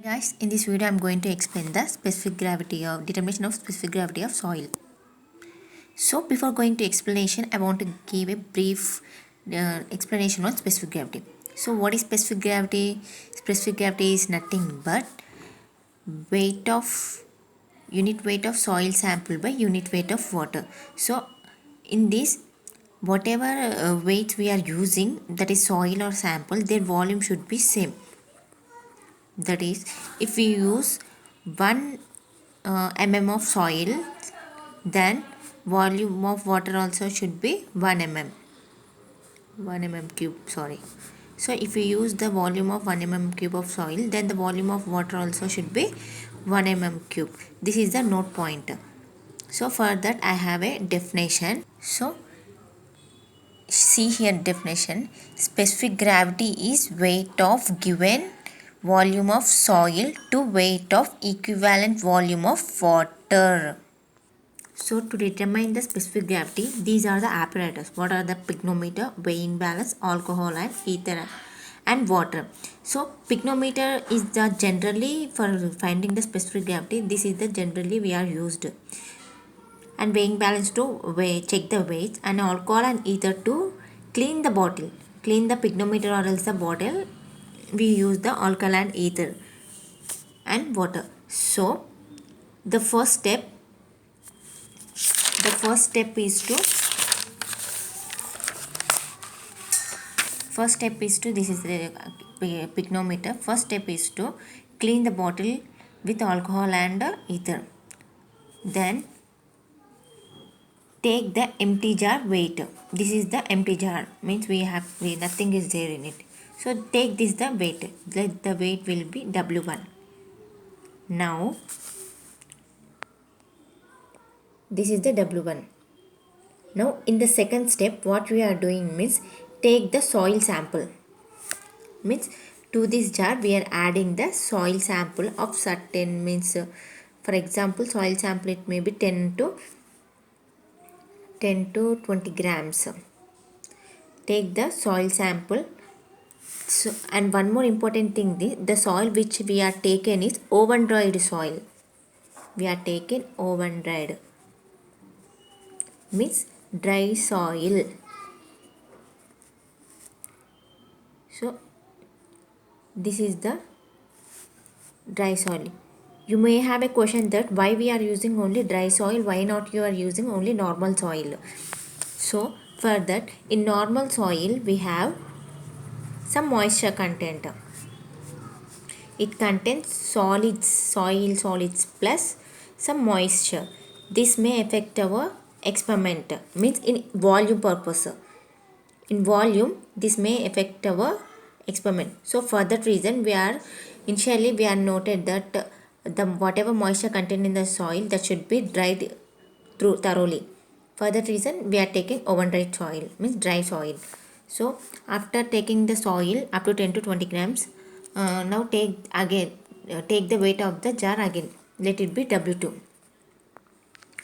Guys, in this video I'm going to explain the specific gravity of determination of specific gravity of soil. So before going to explanation, I want to give a brief explanation on specific gravity. So what is specific gravity? Specific gravity is nothing but weight of unit weight of soil sample by unit weight of water. So in this, whatever weight we are using, that is soil or sample, their volume should be same. That is, if we use 1 mm of soil, then volume of water also should be 1 mm, 1 mm cube, sorry. So if we use the volume of 1 mm cube of soil, then the volume of water also should be 1 mm cube. This is the note point. So for that I have a definition. So see here definition. Specific gravity is weight of given volume of soil to weight of equivalent volume of water. So to determine the specific gravity, these are the apparatus. What are the pygnometer, weighing balance, alcohol and ether and water. So pygnometer is the generally for finding the specific gravity. This is the generally we are used. And weighing balance to check the weights, and alcohol and ether to clean the bottle, clean the pygnometer or else the bottle. We use the alcohol and ether and water. So the first step is to this is the pygnometer. First step is to clean the bottle with alcohol and ether. Then take the empty jar weight. This is the empty jar, means nothing is there in it. So take this the weight. Let the weight will be W1. Now this is the W1. Now in the second step, what we are doing means take the soil sample. Means to this jar we are adding the soil sample of certain, means for example soil sample it may be 10 to 20 grams. Take the soil sample. So, and one more important thing, the soil which we are taken is oven dried soil. We are taken oven dried, means dry soil. So this is the dry soil. You may have a question that why we are using only dry soil, why not you are using only normal soil. So for that, in normal soil we have some moisture content. It contains solids, soil solids plus some moisture. This may affect our experiment, means in volume purpose. In volume, this may affect our experiment. So for that reason, we are noted that the whatever moisture contained in the soil, that should be dried through thoroughly. For that reason, we are taking oven dried soil, means dry soil. So after taking the soil up to 10 to 20 grams, now take the weight of the jar again. Let it be W2.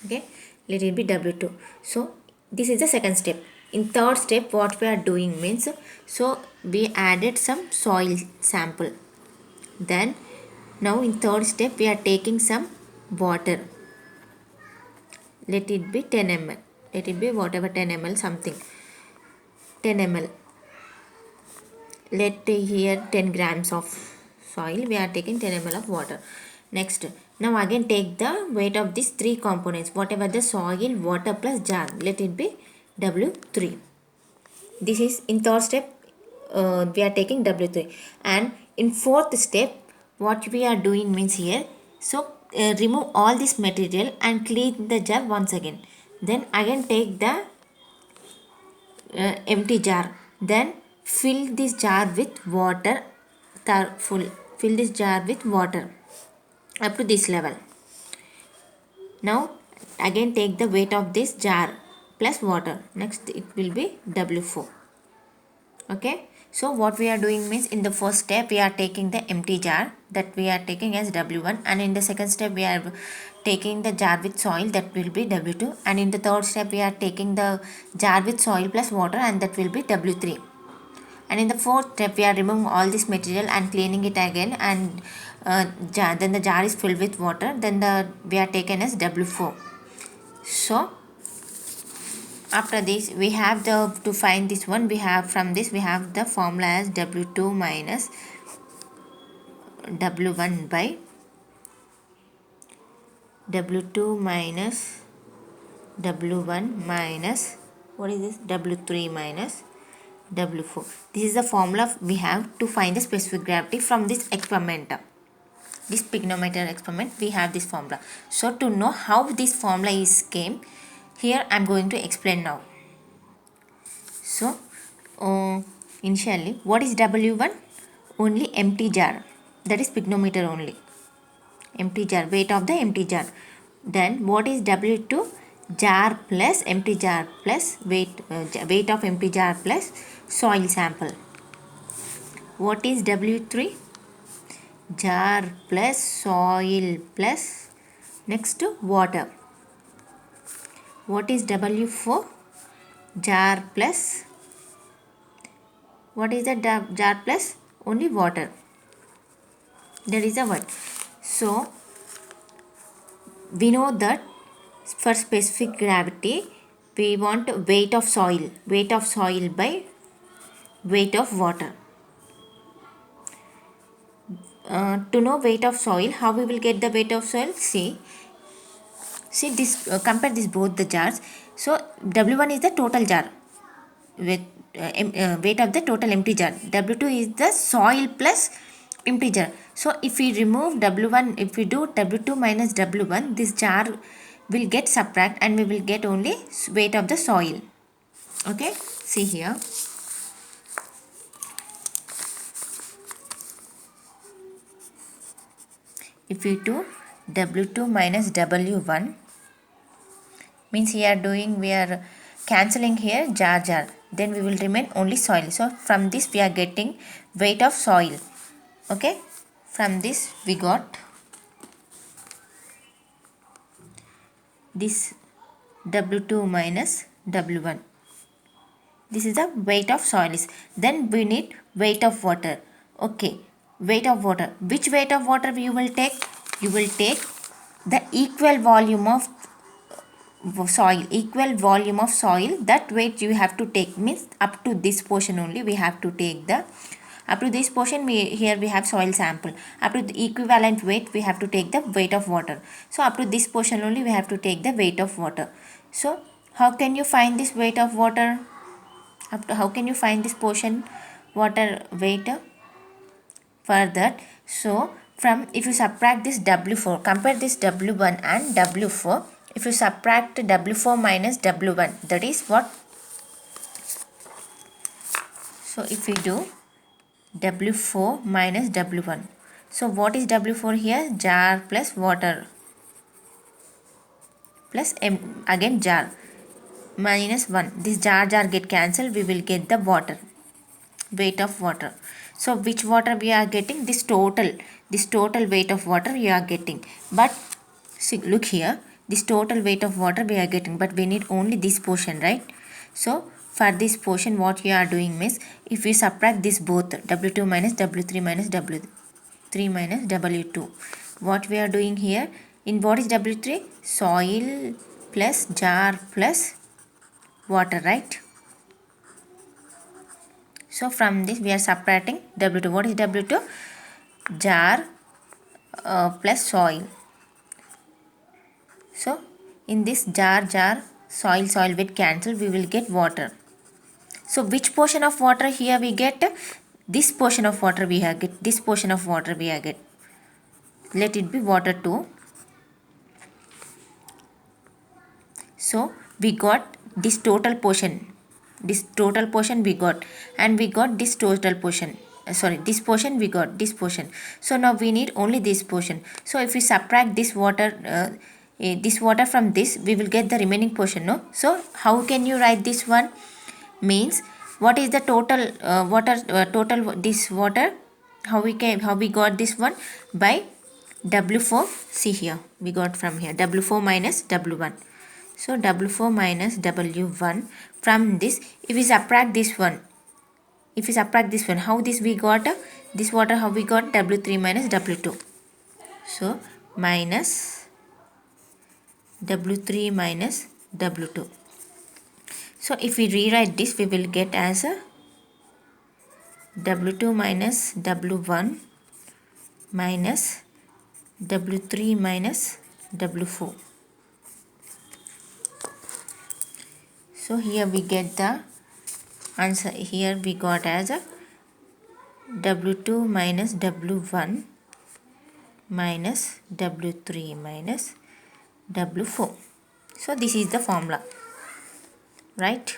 Okay, let it be W2. So this is the second step. In third step, what we are doing means, so we added some soil sample. Then now in third step we are taking some water. Let it be 10 ml. Let it be whatever 10 ml something. 10 ml. Let here 10 grams of soil. We are taking 10 ml of water. Next, now again take the weight of these three components, whatever the soil, water plus jar. Let it be W3. This is in third step. We are taking W3, and in fourth step what we are doing means here, so remove all this material and clean the jar once again. Then again take the empty jar. Then fill this jar with water. Fill this jar with water up to this level. Now again take the weight of this jar plus water. Next it will be W4. Okay, so what we are doing means, in the first step we are taking the empty jar, that we are taking as W1, and in the second step we are taking the jar with soil, that will be W2, and in the third step we are taking the jar with soil plus water, and that will be W3. And in the fourth step we are removing all this material and cleaning it again, and jar, then the jar is filled with water, then we are taken as W4. So after this we have to find this one, we have from this we have the formula as W2 minus W1 by W2 minus W1 minus, what is this, W3 minus W4. This is the formula we have to find the specific gravity from this experiment. This pygnometer experiment, we have this formula. So to know how this formula is came, here I am going to explain now. So initially, what is W1? Only empty jar, that is pygnometer only, empty jar, weight of the empty jar. Then what is W2? Jar plus empty jar plus weight of empty jar plus soil sample. What is W3? Jar plus soil plus next water. What is W4? Jar plus, what is the jar plus? Only water. That is the word. So we know that for specific gravity we want weight of soil by weight of water. To know weight of soil, how we will get the weight of soil? See this, compare this both the jars. So W1 is the total jar with weight of the total empty jar. W2 is the soil plus empty jar. So if we remove W1, if we do W2 minus W1, this jar will get subtract and we will get only weight of the soil. Okay, see here. If we do W2 minus W1, means we are cancelling here jar, then we will remain only soil. So from this we are getting weight of soil. Okay, from this we got this W2 minus W1. This is the weight of soil. Then we need weight of water. Okay, weight of water. Which weight of water you will take? You will take the equal volume of soil. That weight you have to take, means up to this portion only we have to take the, up to this portion here we have soil sample, up to the equivalent weight we have to take the weight of water. So up to this portion only we have to take the weight of water. So how can you find this weight of water? How can you find this portion water weight? For that, so from, if you subtract this W4, compare this W1 and W4. If you subtract W4 minus W1, that is what? So if we do W4 minus W1, so what is W4 here? Jar plus water plus again jar minus 1. This jar get cancelled, we will get the water, weight of water. So which water we are getting? This total weight of water you are getting. But see, look here, this total weight of water we are getting, but we need only this portion, right? So for this portion what you are doing means, if we subtract this both, W2 minus W3 minus W3 minus W2, what we are doing here, in what is W3? Soil plus jar plus water, right? So from this we are subtracting W2. What is W2? Jar plus soil. So in this jar soil will cancel, we will get water. So which portion of water here we get? This portion of water we have get. This portion of water we have get. Let it be water 2. So we got this total portion. This total portion we got, and we got this total portion. This portion we got, this portion. So now we need only this portion. So if we subtract this water from this, we will get the remaining portion, no? So how can you write this one? Means what is the total total this water? How we got this one? By W4. See here, we got from here W4 minus W1. So W4 minus W1. From this, if we subtract this one, how this we got? This water, how we got? W3 minus W2. So minus W3 minus W2. So if we rewrite this, we will get as a W2 minus W1 minus W3 minus W4. So here we get the answer. Here we got as a W2 minus W1 minus W3 minus W4. So this is the formula, right?